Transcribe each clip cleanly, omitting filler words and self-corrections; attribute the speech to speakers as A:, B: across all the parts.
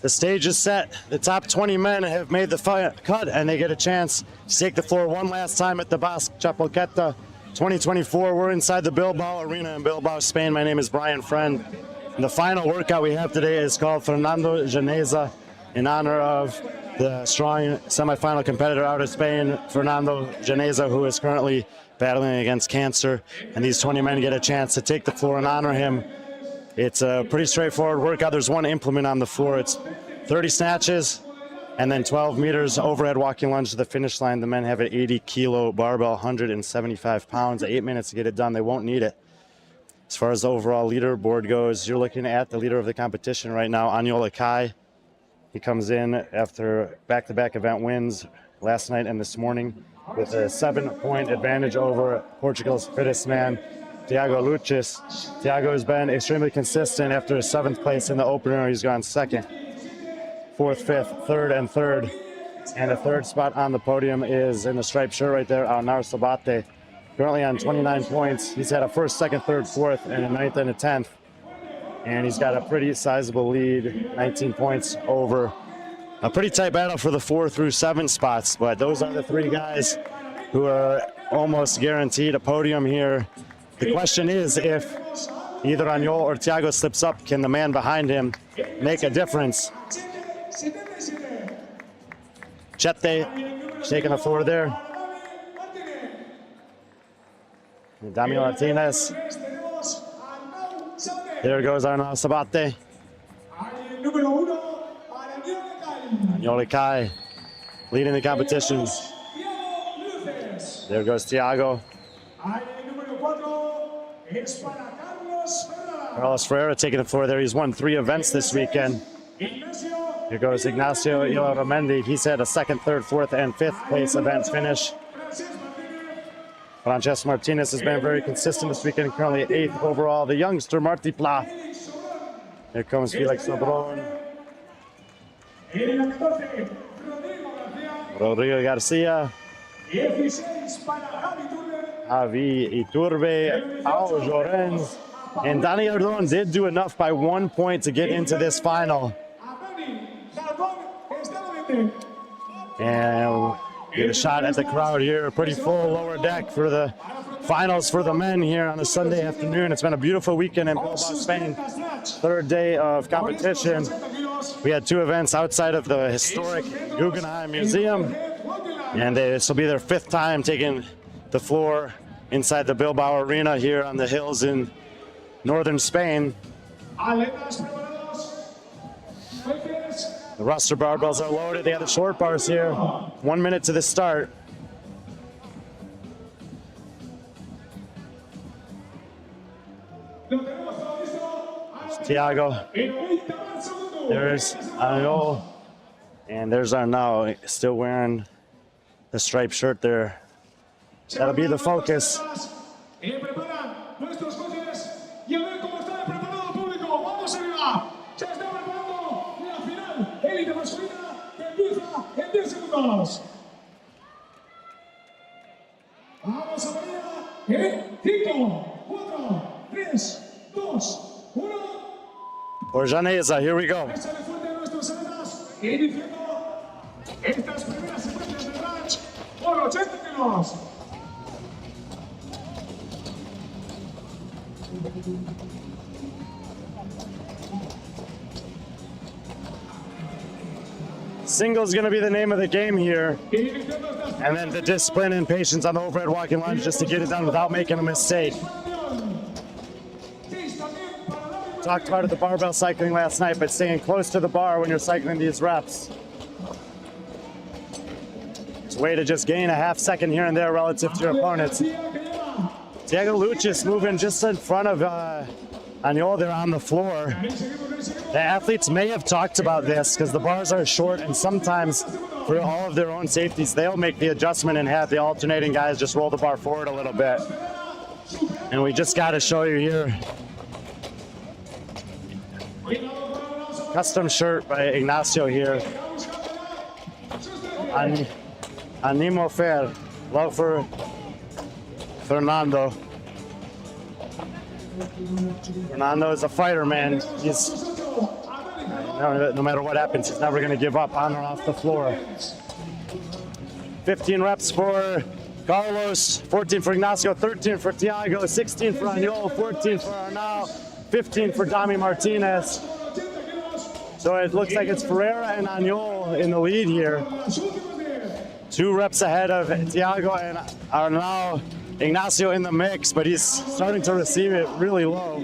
A: The stage is set. The top 20 men have made the cut, and they get a chance to take the floor one last time at the Basque Championship 2024. We're inside the Bilbao Arena in Bilbao, Spain. My name is B.Friendly. And the final workout we have today is called Fernando Janza, in honor of the strong semifinal competitor out of Spain, Fernando Janza, who is currently battling against cancer. And these 20 men get a chance to take the floor and honor him. It's a pretty straightforward workout. There's one implement on the floor. It's 30 snatches and then 12 meters overhead walking lunge to the finish line. The men have an 80-kilo barbell, 175 pounds, 8 minutes to get it done. They won't need it. As far as the overall leaderboard goes, you're looking at the leader of the competition right now, Aniola Kai. He comes in after back-to-back event wins last night and this morning with a 7-point advantage over Portugal's fittest man, Tiago Lucis. Tiago has been extremely consistent. After his 7th place in the opener, he's gone 2nd, 4th, 5th, 3rd, and 3rd. And the 3rd spot on the podium is in the striped shirt right there, Anar Sabate. Currently on 29 points. He's had a 1st, 2nd, 3rd, 4th, and a 9th and a 10th. And he's got a pretty sizable lead, 19 points over. A pretty tight battle for the 4 through 7 spots, but those are the 3 guys who are almost guaranteed a podium here. The question is, if either Aniola or Tiago slips up, can the man behind him make a difference? Chete taking the floor there. Damian Martinez. There goes Arnaud Sabate. Aniola Kai leading the competition. There goes Tiago. Carlos Ferreira taking the floor there. He's won 3 events this weekend. Here goes Ignacio Illaramendi. He's had a 2nd, 3rd, 4th, and 5th place events finish. Francesco Martinez has been very consistent this weekend, currently 8th overall. The youngster, Martí Pla. Here comes Felix Sobron. Rodrigo Garcia. Javi Iturbe, Pau Llorens, and Dani Ardon did do enough by 1 point to get into this final. And we'll get a shot at the crowd here. A pretty full lower deck for the finals for the men here on a Sunday afternoon. It's been a beautiful weekend in Bilbao, Spain. 3rd day of competition. We had 2 events outside of the historic Guggenheim Museum, and this will be their 5th time taking the floor inside the Bilbao Arena here on the hills in northern Spain. The roster barbells are loaded. They have the short bars here. 1 minute to the start. There's Tiago. There's Aniola. And there's Arnaud, still wearing the striped shirt there. That'll be the focus. For Janza, here we go. Single is going to be the name of the game here, and then the discipline and patience on the overhead walking lunge just to get it done without making a mistake. Talked about the barbell cycling last night, but staying close to the bar when you're cycling these reps. It's a way to just gain a half second here and there relative to your opponents. Tiago Lucis moving just in front of Aniola there on the floor. The athletes may have talked about this because the bars are short, and sometimes for all of their own safeties, they'll make the adjustment and have the alternating guys just roll the bar forward a little bit. And we just got to show you here. Custom shirt by Ignacio here. Animo Fer. Love for Fernando. Fernando is a fighter, man. He's no matter what happens, he's never going to give up on or off the floor. 15 reps for Carlos, 14 for Ignacio, 13 for Tiago, 16 for Aniol, 14 for Arnau, 15 for Dami Martinez. So it looks like it's Ferreira and Aniol in the lead here. 2 reps ahead of Tiago and Arnau. Ignacio in the mix, but he's starting to receive it really low.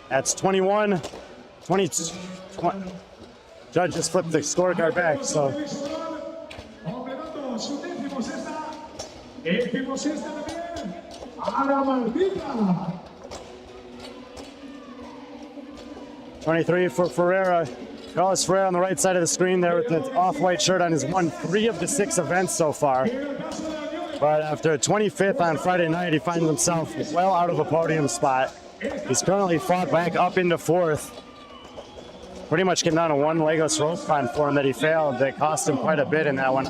A: That's 21, 22, 20. Judge just flipped the scorecard back, so. 23 for Ferreira. Carlos Ferreira on the right side of the screen there with the off-white shirt on. Has won 3 of the 6 events so far. But after 25th on Friday night, he finds himself well out of a podium spot. He's currently fought back up into 4th. Pretty much came down to 1 Lagos rope climb for him that he failed. That cost him quite a bit in that one.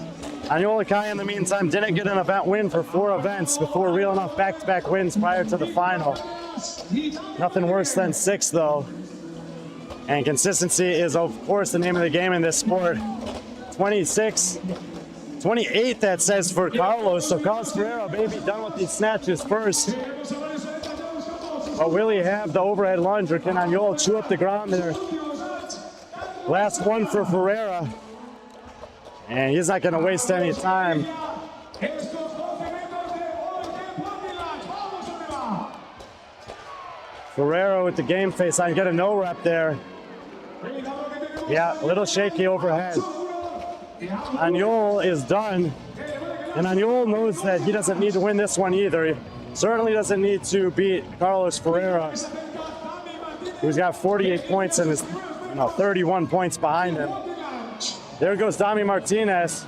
A: Aniol Kai, in the meantime, didn't get an event win for 4 events before reeling off back-to-back wins prior to the final. Nothing worse than 6, though. And consistency is, of course, the name of the game in this sport. 26, 28, that says for Carlos. So Carlos Ferreira may be done with these snatches first. But will he have the overhead lunge, or can Aniol chew up the ground there? Last one for Ferreira. And he's not going to waste any time. Ferreira with the game face on, get a no rep there. Yeah, a little shaky overhead. Aniol is done. And Aniol knows that he doesn't need to win this one either. He certainly doesn't need to beat Carlos Ferreira, who's got 48 points and is 31 points behind him. There goes Dami Martinez.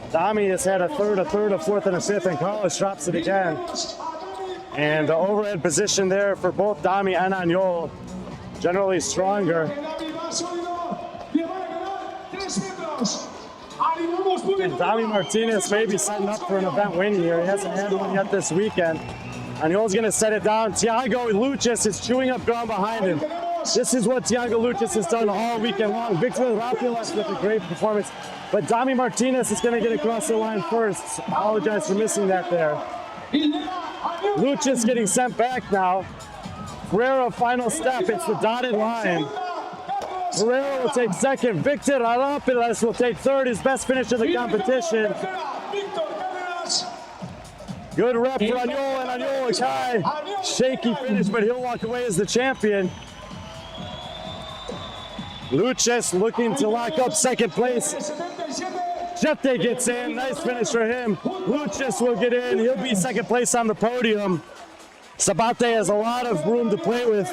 A: Dami has had a third, a fourth, and a fifth, and Carlos drops it again. And the overhead position there for both Dami and Aniol, generally stronger. And Dami Martinez may be setting up for an event win here. He hasn't had one yet this weekend. Aniol's going to set it down. Tiago Luchas is chewing up ground behind him. This is what Tiago Luchas has done all weekend long. Victor Rapiles with a great performance. But Dami Martinez is going to get across the line first. Apologize for missing that there. Luchas getting sent back now. Ferreira, final step. It's the dotted line. Ferreira will take second. Victor Rapiles will take third. His best finish of the competition. Good rep for Aniol and Aniol Kai. Shaky finish, but he'll walk away as the champion. Luchas looking to lock up second place. Jete gets in. Nice finish for him. Luchas will get in. He'll be second place on the podium. Sabate has a lot of room to play with,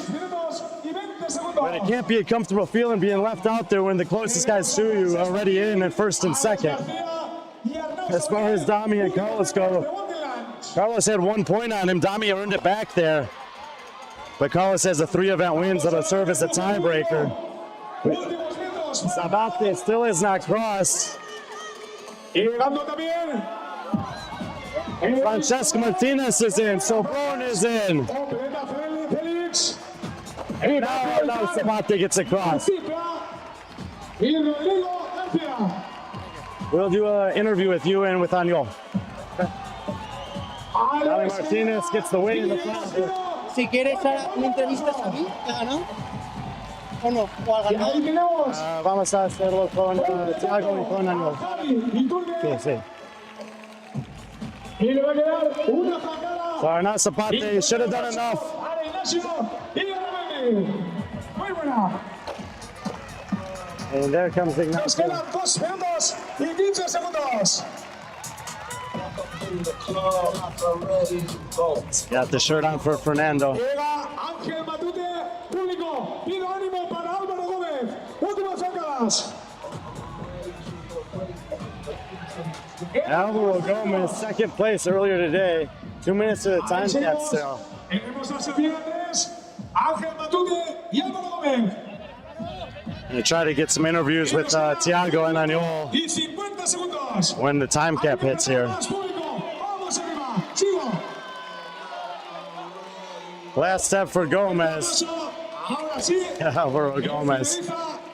A: but it can't be a comfortable feeling being left out there when the closest guys to you are already in at first and second. As far as Dami and Carlos go, Carlos had 1 point on him. Dami earned it back there, but Carlos has a 3 event wins that'll serve as a tiebreaker. Sabate still is not crossed. Francesco Martinez is in. Sobron is in. Now Sabate gets across. We'll do an interview with you and with Aniol. Dami Martinez gets the win in the front.
B: Si quieres una entrevista a mí, ¿no? ¿O no? ¿O al ganador?
A: Vamos a hacerlo con Tiago y con Aniol. Sí. So Arnau Zapate should have done enough. And there comes Ignacio. Got the shirt on for Fernando. Alvaro Gomez, second place earlier today. 2 minutes to the time cap still.
C: Ángel Matute y Álvaro Gómez.
A: And try to get some interviews with Tiago and Aniol
C: Y 50 segundos.
A: when the time cap hits here.
C: Más público. Vamos arriba. Sigo.
A: Last step for Gomez.
C: Ahora sí.
A: Álvaro Gomez,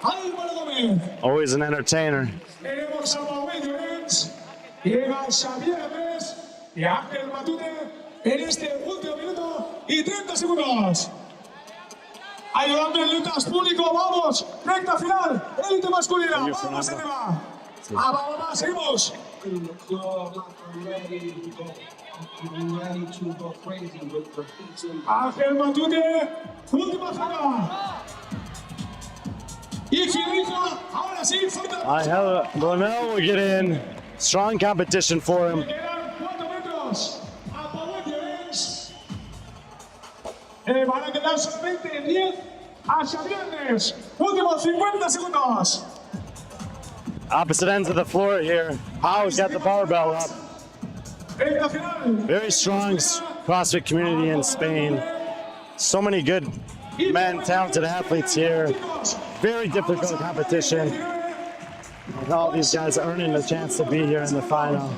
C: Álvaro Gómez.
A: always an entertainer.
C: Tenemos a Manuel Llorens, llega Xavier Andrés y Ángel Matute en este último minuto y 30 segundos. Ayudando en letras público, vamos, recta final, élite masculina, vamos arriba. Va, seguimos. Ángel Matute, última zona. Y finaliza, ahora sí, falta.
A: Lionel will get in. Strong competition for him.
C: Quedan 4 metros. A Manuel Llorens. Van a quedar solamente 10 a Xavier Andrés. Últimos 50 segundos.
A: Opposite ends of the floor here. Pau's got the barbell up.
C: Recta final.
A: Very strong CrossFit community in Spain. So many good men, talented athletes here. Very difficult competition. And all these guys earning a chance to be here in the final.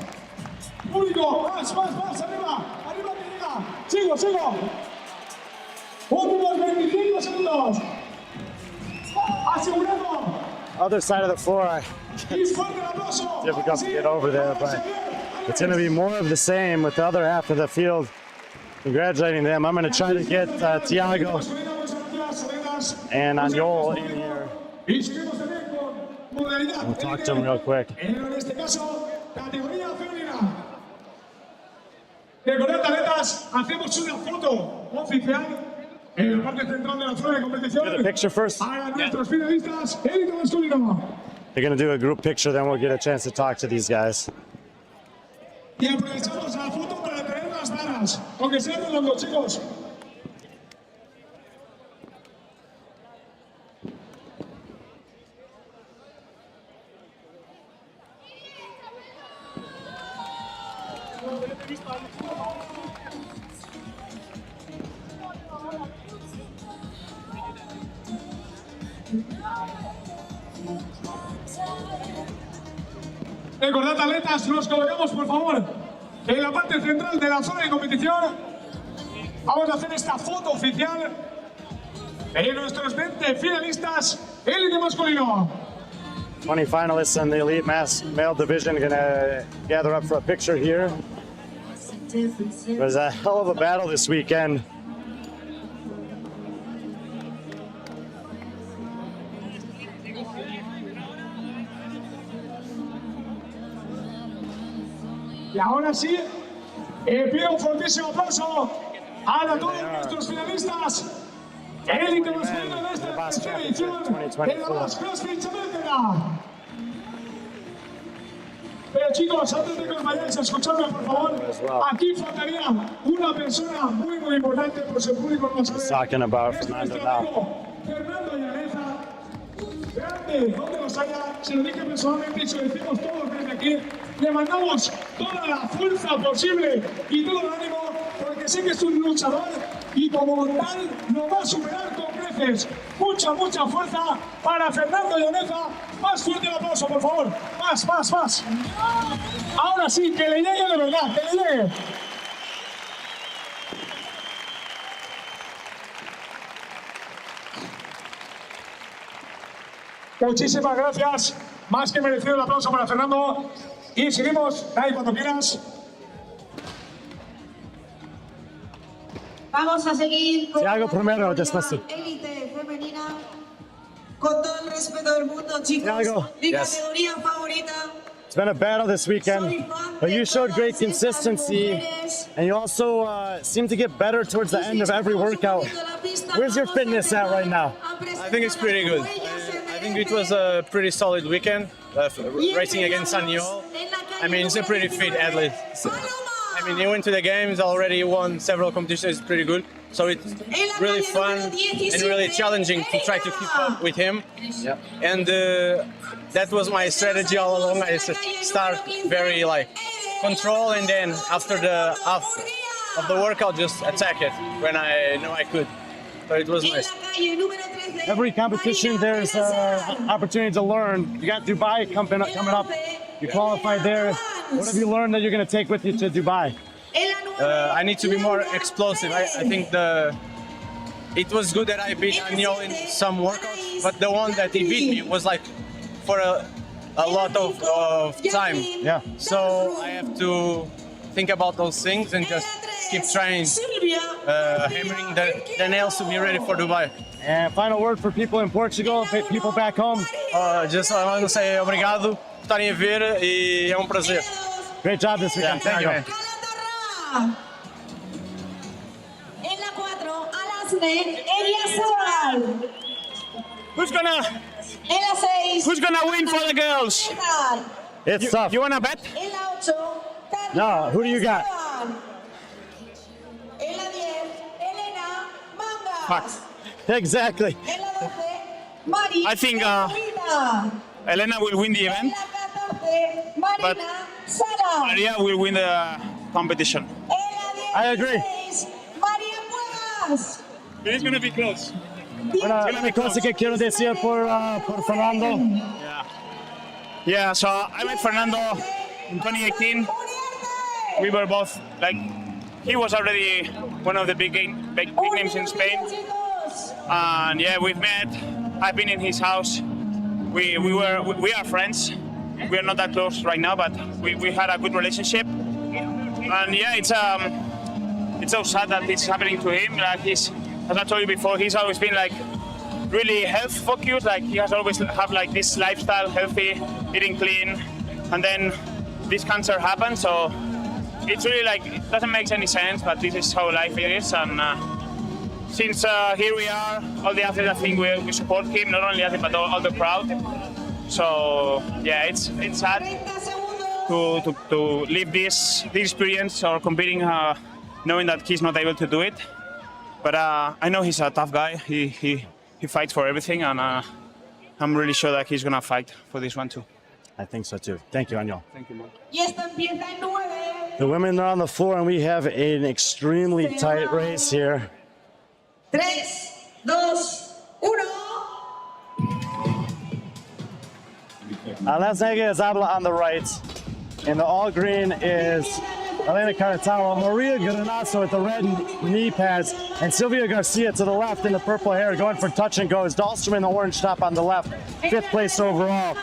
C: Público, más, arriba, arriba que llega. Sigo. Últimos 25 segundos. Asegurado.
A: Other side of the floor,
C: Y fuerte el aplauso.
A: difficult to get over there, but it's going to be more of the same with the other half of the field. Congratulating them. I'm going to try to get Tiago and Aniol in here.
C: Y seguimos también con modalidad.
A: We'll talk to him real quick.
C: En este caso, categoría femenina. Recordad, atletas, hacemos una foto oficial en la parte central de la zona de competición.
A: Get a picture first.
C: Para nuestros finalistas, élite masculino.
A: They're going to do a group picture, then we'll get a chance to talk to these guys.
C: Y aprovechamos la foto para traer las varas, aunque sean redondos, chicos. Recordad, atletas, nos colocamos, por favor, en la parte central de la zona de competición. Vamos a hacer esta foto oficial de nuestros 20 finalistas élite masculino.
A: 20 finalists in the elite male division going to gather up for a picture here. It was a hell of a battle this weekend.
C: Y ahora sí, pido un fortísimo aplauso a todos nuestros finalistas élite masculino de esta tercera edición de la Basque CF Championship. Pero chicos, antes de que os vayáis a escucharme, por favor, aquí faltaría una persona muy importante, por si el público no sabe.
A: Talking about
C: Es
A: Fernando
C: nuestro
A: now.
C: amigo Fernando Janza, grande, donde los haya, se lo dije personalmente y se lo decimos todos desde aquí. Le mandamos toda la fuerza posible y todo el ánimo, porque sé que es un luchador y como tal lo va a superar con creces. Mucha fuerza para Fernando Janza. Más fuerte el aplauso, por favor. Más. Ahora sí, que le llegue de verdad, que le llegue. Muchísimas gracias. Más que merecido el aplauso para Fernando. Y seguimos, Dai, cuando quieras.
D: Vamos a seguir con
A: Tiago
D: la
A: primero,
D: categoría
A: después tú.
D: élite femenina. Con todo el respeto del mundo, chicos.
A: Tiago,
D: Mi
A: yes.
D: categoría favorita.
A: It's been a battle this weekend, but you showed great consistency, and you also seem to get better towards the end of every workout. Where's your fitness at right now?
E: I think it's pretty good. I think it was a pretty solid weekend, racing against Aniol. I mean, he's a pretty fit athlete. I mean, he went to the games already, won several competitions, pretty good. So it's really fun and really challenging to try to keep up with him.
A: Yeah.
E: And that was my strategy all along. I start very control, and then after the half of the workout, just attack it when I know I could. so it was nice.
A: Every competition, there's an opportunity to learn. You got Dubai coming up. You qualified there. What have you learned that you're going to take with you to Dubai?
E: I need to be more explosive. I think it was good that I beat Anil in some workouts, but the one that he beat me was like for a lot of time.
A: Yeah.
E: So I have to think about those things and just keep trying, hammering the nails to be ready for Dubai.
A: And final word for people in Portugal, people back home.
E: Just I want to say obrigado por estarem a ver e é prazer.
A: Great job this weekend.
E: Thank you, man.
D: En la 4, Alasne, Eliasabal.
F: Who's gonna
D: En la 6,
F: win for the girls?
A: It's tough.
F: You wanna bet?
D: En la 8,
A: No, who do you got?
D: En la 10, Elena Mangas.
F: Fuck.
A: Exactly.
D: En la 12, María
F: I think,
D: Molina.
F: Elena will win the
D: En
F: event.
D: la 14,
F: But
D: Marina Sala.
F: Maria will win the competition.
D: En la
A: I agree.
D: 16, María Cuevas.
F: It's gonna be close.
A: Una cosa que quiero decir por Fernando.
F: Yeah, so I met Fernando in 2018. We were both like, he was already one of the big names in Spain. And yeah, we've met. I've been in his house. We are friends. We are not that close right now, but we had a good relationship. And yeah, it's so sad that it's happening to him. Like as I told you before, he's always been like really health focused. Like he has always have like this lifestyle, healthy, eating clean, and then this cancer happened. So it's really like it doesn't make any sense, but this is how life is. And since here we are, all the athletes, I think we support him, not only athletes but all the crowd. So yeah, it's sad to live this experience or competing, knowing that he's not able to do it. But I know he's a tough guy. He fights for everything, and I'm really sure that he's gonna fight for this one too.
A: I think so too. Thank you, Anil.
F: Thank you, man.
D: Y esto empieza en 9.
A: The women are on the floor, and we have an extremely tight race here.
D: 3, 2, 1.
A: Alasnega is Abla on the right, and the all green is Elena Caratawa, Maria Granasso with the red knee pads, and Silvia Garcia to the left in the purple hair going for touch and goes. Dahlstrom in the orange top on the left, 5th place overall.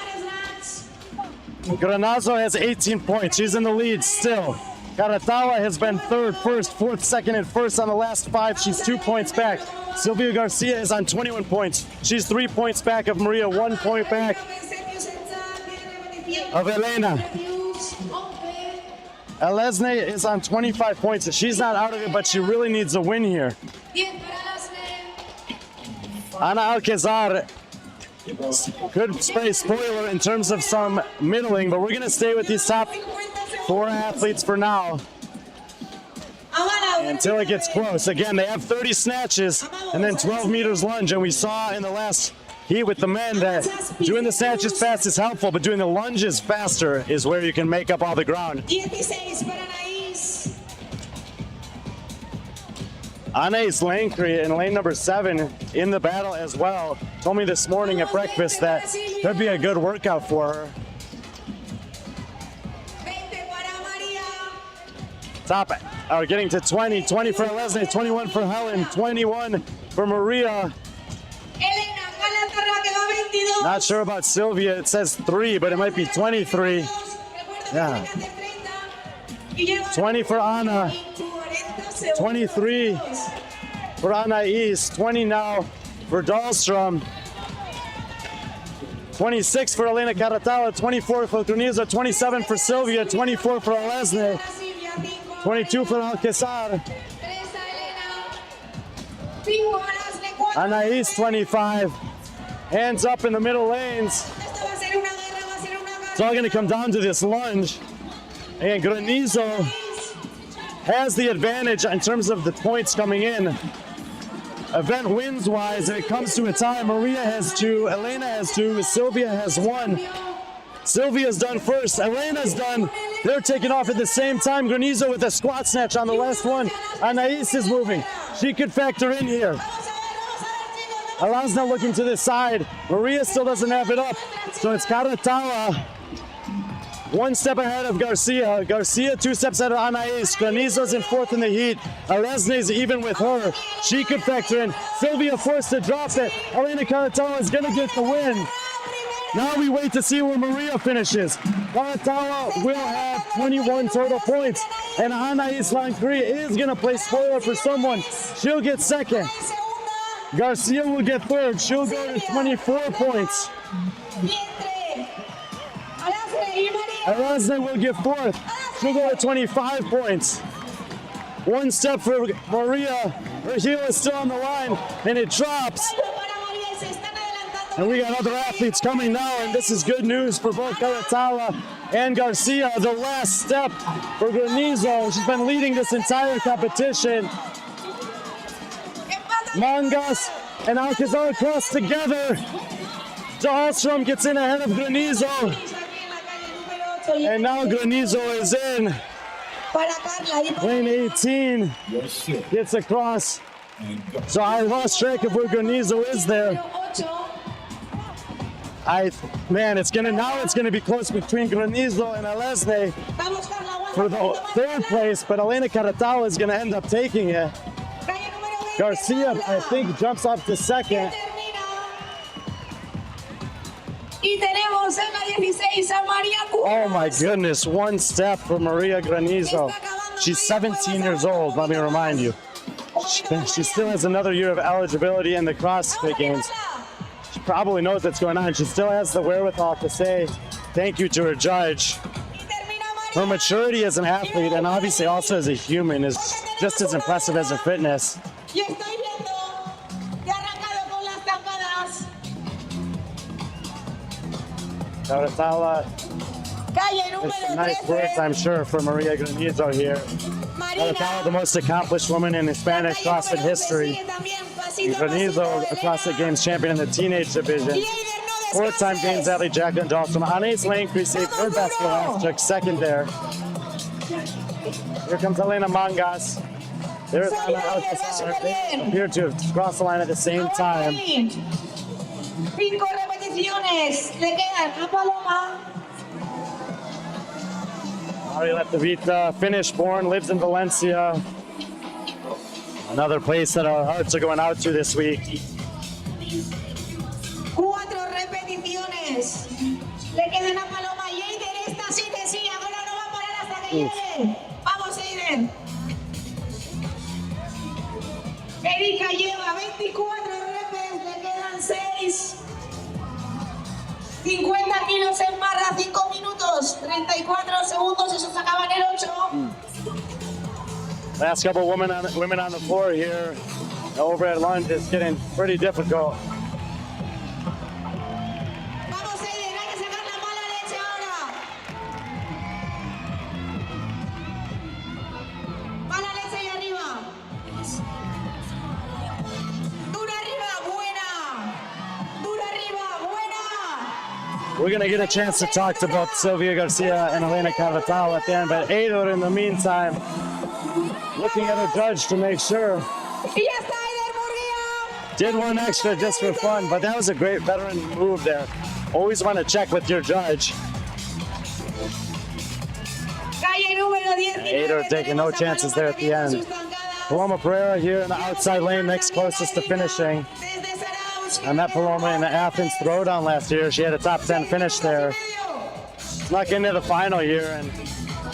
A: Granasso has 18 points. She's in the lead still. Caratawa has been 3rd, 1st, 4th, 2nd, and 1st on the last 5. She's 2 points back. Silvia Garcia is on 21 points. She's 3 points back of Maria, 1 point back of Elena. Elesne is on 25 points. She's not out of it, but she really needs a win here. Ana Alcazar could play spoiler in terms of some middling, but we're going to stay with these top 4 athletes for now until it gets close. Again, they have 30 snatches and then 12 meters lunge, and we saw in the last heat with the men that doing the snatches fast is helpful, but doing the lunges faster is where you can make up all the ground.
D: 16 para Anaís.
A: Anais Lancry in lane number 7 in the battle as well. Told me this morning at breakfast that could be a good workout for her.
D: 20 para María.
A: Top are getting to 20. 20 for Leslie, 21 for Helen, 21 for Maria.
D: Elena Calatarra que va 22.
A: Not sure about Sylvia. It says 3, but it might be 23. Yeah. 20 for Anna. 23 for Anais. 20 now for Dahlstrom. 26 for Elena Caratawa. 24 for Tuniza. 27 for Sylvia. 24 for Lesne. 22 for Alcazar. Anais 25. Hands up in the middle lanes. It's all going to come down to this lunge. And Granizo has the advantage in terms of the points coming in. Event wins wise, if it comes to a tie, Maria has 2, Elena has 2, Sylvia has 1. Sylvia's done first, Elena's done. They're taking off at the same time. Granizo with a squat snatch on the last one. Anais is moving. She could factor in here. Alasna looking to the side. Maria still doesn't have it up. So it's Caratawa. One step ahead of Garcia. Garcia 2 steps ahead of Anais. Granizo's in 4th in the heat. Alesne's even with her. She could factor in. Sylvia forced to drop it. Elena Caratawa is going to get the win. Now we wait to see where Maria finishes. Caratawa will have 21 total points. And Anais Lancri is going to play spoiler for someone. She'll get 2nd. Garcia will get 3rd. She'll go to 24 points. Alasne will get 4th. She'll go to 25 points. 1 step for Maria. Her heel is still on the line, and it drops. And we got other athletes coming now, and this is good news for both Caratawa and Garcia. The last step for Granizo. She's been leading this entire competition. Mangas and Alcazar cross together. Dahlstrom gets in ahead of Granizo. And now Granizo is in. Lane 18 gets across. So I lost track of where Granizo is there. It's gonna be close between Granizo and Alesne for the 3rd place, but Elena Caratawa is gonna end up taking it. Garcia, I think, jumps up to 2nd. Oh my goodness, 1 step for Maria Granizo. She's 17 years old, let me remind you. She still has another year of eligibility in the CrossFit Games. She probably knows what's going on. She still has the wherewithal to say thank you to her judge. Her maturity as an athlete and obviously also as a human is just as impressive as her fitness. Caratawa, it's some nice words, I'm sure, for Maria Granizo here. Caratawa, the most accomplished woman in Hispanic CrossFit history. Granizo, a CrossFit Games champion in the teenage division. 4-time Games athlete Jacqueline Dahlstrom. Anais Lancri saved her best for last, took 2nd there. Here comes Elena Mangas. There's Ana Alcazar. They appear to have crossed the line at the same time.
D: 5 repeticiones le quedan a Paloma.
A: Ari Leptavita, Finnish-born, lives in Valencia. Another place that our hearts are going out to this week.
D: 4 repeticiones le quedan a Paloma. Eider, esta sí que sí, ahora no va a parar hasta que llegue. Vamos, Eider. Erika lleva 24 repes, le quedan 6. 50 kilos en barra, 5 minutos, 34 segundos, eso se acaba en el 8.
A: Last couple women on the floor here. Over at lunge is getting pretty difficult.
D: Vamos, Eider, hay que sacar la mala leche ahora. Mala leche ahí arriba. Dura arriba, buena. Dura arriba, buena.
A: We're going to get a chance to talk to both Sylvia Garcia and Elena Caratawa at the end, but Eider, in the meantime, looking at her judge to make sure.
D: Y ya está, Eider Murguía.
A: Did one extra just for fun, but that was a great veteran move there. Always want to check with your judge.
D: Calle número 19.
A: Eider taking no chances there at the end. Paloma Pereira here in the outside lane, next closest to finishing. I met Paloma in the Athens Throwdown last year. She had a top 10 finish there. Snuck into the final here, and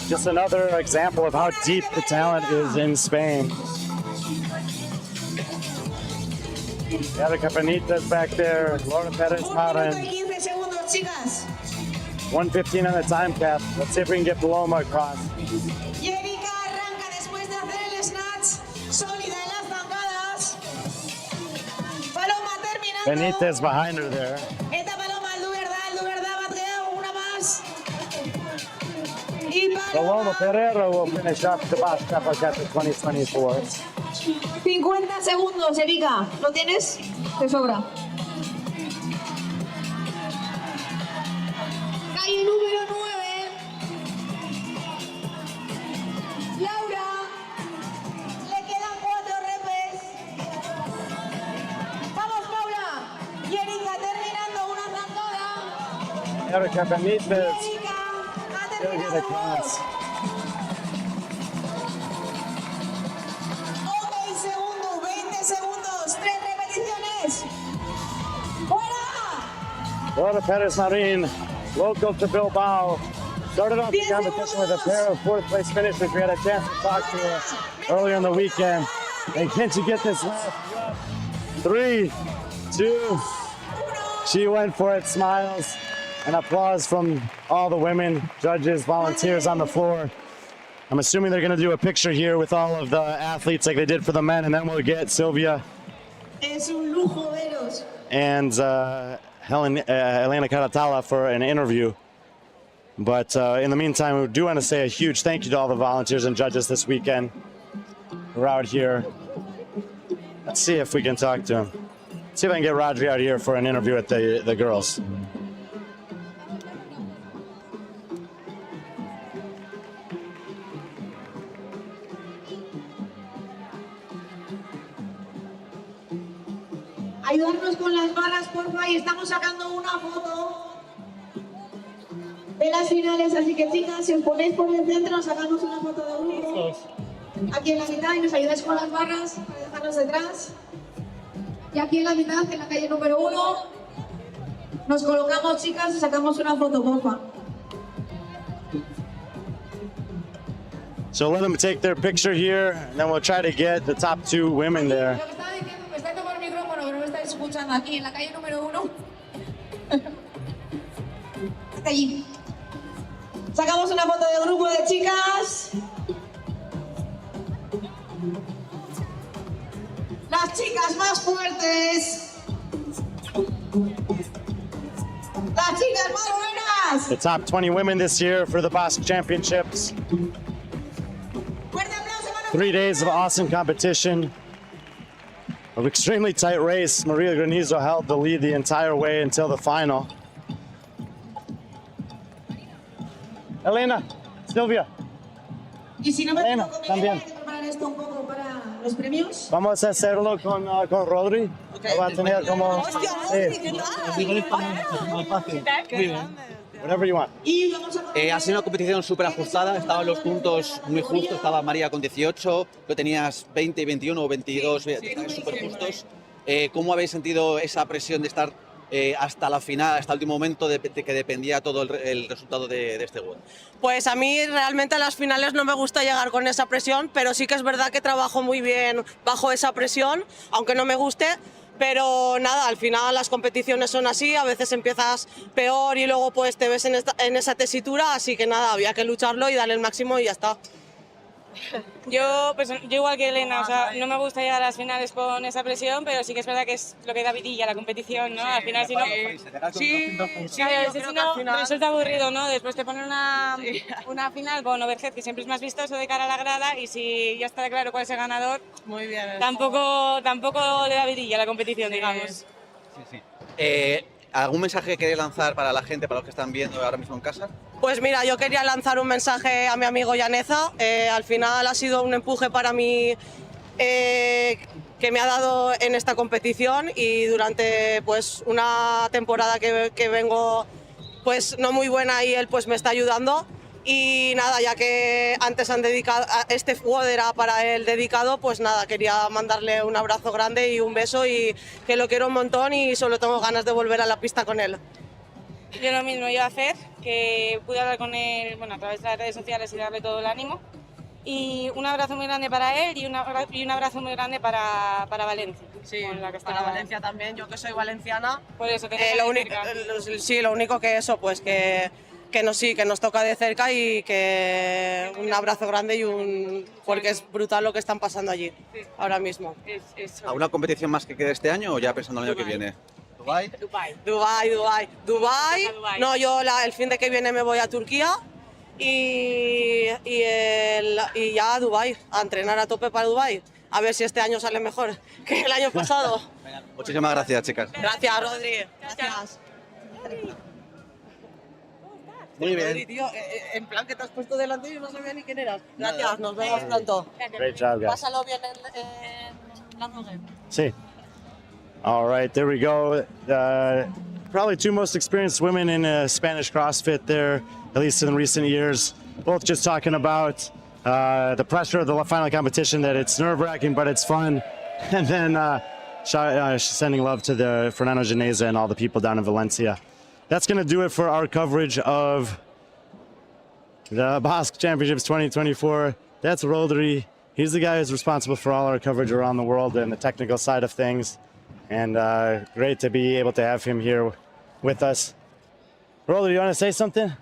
A: just another example of how deep the talent is in Spain. Erica Benitez back there, Laura Perez Marin. 1:15 on the time cap. Let's see if we can get Paloma across.
D: Y Erika arranca después de hacer el snatch sólida en las zancadas. Paloma terminando.
A: Benitez behind her there.
D: Esta Paloma, el du verdad, Mateo, una más. Y
A: Paloma Pereira will finish up the Basque Championship 2024.
D: 50 segundos, Erika. ¿Lo tienes? Te sobra. Calle número 9. Laura. Le quedan 4 repes. Vamos, Laura.
A: Erika Benitez.
D: Erika ha
A: Silvia de
D: terminado.
A: Cans.
D: Ok, segundo, 20 segundos, 3 repeticiones. ¡Fuera!
A: Laura Perez Marin, local to Bilbao. Started off the competition with a pair of fourth place finishers. We had a chance to talk to her earlier in the weekend. And can she get this last run? 3, 2. She went for it. Smiles and applause from all the women, judges, volunteers on the floor. I'm assuming they're going to do a picture here with all of the athletes like they did for the men, and then we'll get Silvia
D: Es un lujo veros.
A: and Elena Caratala for an interview. But in the meantime, we do want to say a huge thank you to all the volunteers and judges this weekend who are out here. Let's see if we can talk to them. See if I can get Rodri out here for an interview with the girls.
D: Ayudarnos con las barras, porfa, y estamos sacando una foto de las finales, así que chicas, si os ponéis por el centro, nos sacamos una foto de grupo aquí en la mitad y nos ayudáis con las barras para dejarnos detrás. Y aquí en la mitad, en la calle número 1, nos colocamos, chicas, y sacamos una foto, porfa.
A: So let them take their picture here, and then we'll try to get the top 2 women there.
D: Lo que estaba diciendo, me estáis tocando el micrófono, pero no me estáis escuchando aquí en la calle número 1. Hasta allí. Sacamos una foto de grupo de chicas. Las chicas más fuertes. Las chicas más buenas.
A: The top 20 women this year for the Basque Championships.
D: Fuerte aplauso para
A: 3 days of awesome competition. An extremely tight race. Maria Granizo held the lead the entire way until the final. Elena, Silvia,
D: Y si no me
A: Elena,
D: equivoco,
A: también.
D: Miguel, hay que preparar esto un poco para los premios.
A: vamos a hacerlo con Rodri. Lo va a tener como... Sí, whatever you want.
D: Y vamos a
G: Ha sido una competición súper ajustada, estaban los puntos muy justos, estaba María con 18, tú tenías 20, 21 o 22, súper justos. ¿Cómo habéis sentido esa presión de estar hasta la final, hasta el último momento, de que dependía todo el resultado de este Wod?
H: Pues a mí realmente a las finales no me gusta llegar con esa presión, pero sí que es verdad que trabajo muy bien bajo esa presión, aunque no me guste. Pero nada, al final las competiciones son así, a veces empiezas peor y luego pues te ves en esa tesitura, así que nada, había que lucharlo y darle el máximo y ya está.
I: Yo igual que Elena, o sea, no me gusta llegar a las finales con esa presión, pero sí que es verdad que es lo que da vidilla la competición, ¿no? Al final, si no, resulta aburrido, ¿no? Después te ponen una final con Overhead, que siempre es más vistoso de cara a la grada, y si ya está claro cuál es el ganador,
H: Muy bien.
I: tampoco le da vidilla la competición, digamos.
G: ¿Algún mensaje que queréis lanzar para la gente, para los que están viendo ahora mismo en casa?
H: Pues mira, yo quería lanzar un mensaje a mi amigo Janza. Al final ha sido un empuje para mí que me ha dado en esta competición y durante pues una temporada que vengo pues no muy buena y él pues me está ayudando. Y nada, ya que antes han dedicado, este Wod era para él dedicado, pues nada, quería mandarle un abrazo grande y un beso y que lo quiero un montón y solo tengo ganas de volver a la pista con él.
I: Yo lo mismo iba a hacer, que pude hablar con él, bueno, a través de las redes sociales y darle todo el ánimo. Y un abrazo muy grande para él y un abrazo muy grande para Valencia.
H: Sí,
I: con la que
H: para Valencia también, yo que soy valenciana.
I: Por eso,
H: lo único que eso, pues que nos toca de cerca y que un abrazo grande porque es brutal lo que están pasando allí ahora mismo.
G: ¿Alguna competición más que quede este año o ya pensando en el año que viene? ¿Dubái?
H: Dubái. No, yo el fin de que viene me voy a Turquía y ya a Dubái, a entrenar a tope para Dubái. A ver si este año sale mejor que el año pasado.
G: Muchísimas gracias, chicas.
H: Gracias, Rodri. Gracias.
G: Muy bien.
H: Rodri, tío, en plan que te has puesto delante y no sabía ni quién eras. Gracias, nos vemos pronto.
A: Great job, guys.
H: Pásalo bien en la noche.
A: Sí. All right, there we go. probably two most experienced women in Spanish CrossFit there, at least in recent years. Both just talking about the pressure of the final competition, that it's nerve-wracking, but it's fun. And then sending love to the Fernando, Janza, and all the people down in Valencia. That's going to do it for our coverage of the Basque Championships 2024. That's Rodri. He's the guy who's responsible for all our coverage around the world and the technical side of things. And great to be able to have him here with us. Rodri, you want to say something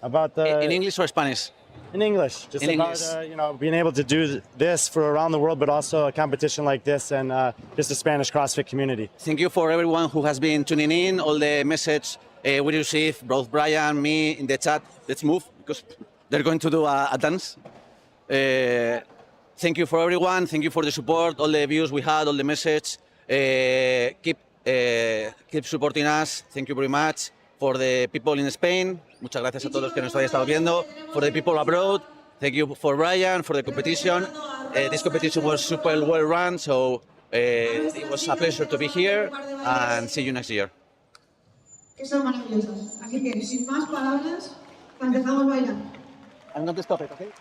A: about the...
G: In English or Spanish?
A: In English. Just
G: in
A: about
G: English.
A: Being able to do this for around the world, but also a competition like this and just the Spanish CrossFit community.
G: Thank you for everyone who has been tuning in, all the message we received, both Brian, me, in the chat. Let's move, because they're going to do a dance. Thank you for everyone. Thank you for the support, all the views we had, all the message. Keep supporting us. Thank you very much. For the people in Spain, muchas gracias a todos los que nos habéis estado viendo. For the people abroad, thank you for Brian, for the competition. This competition was super well run, so it was a pleasure to be here, and see you next year.
D: Que son maravillosas. Así que, sin más palabras, las dejamos bailar.
G: I'm going to stop it, okay?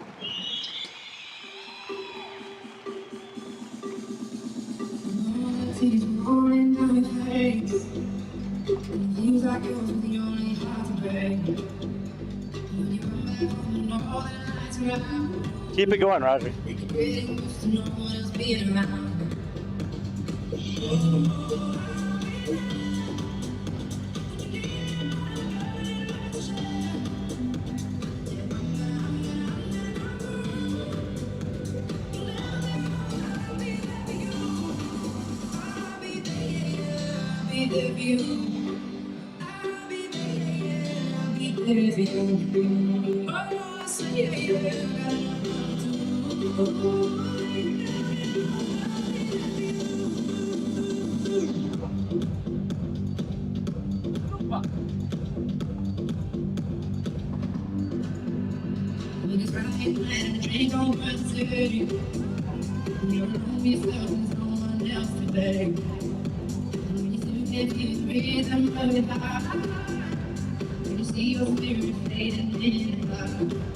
A: Keep it going, Roger.
J: You see your spirit fading in the dark.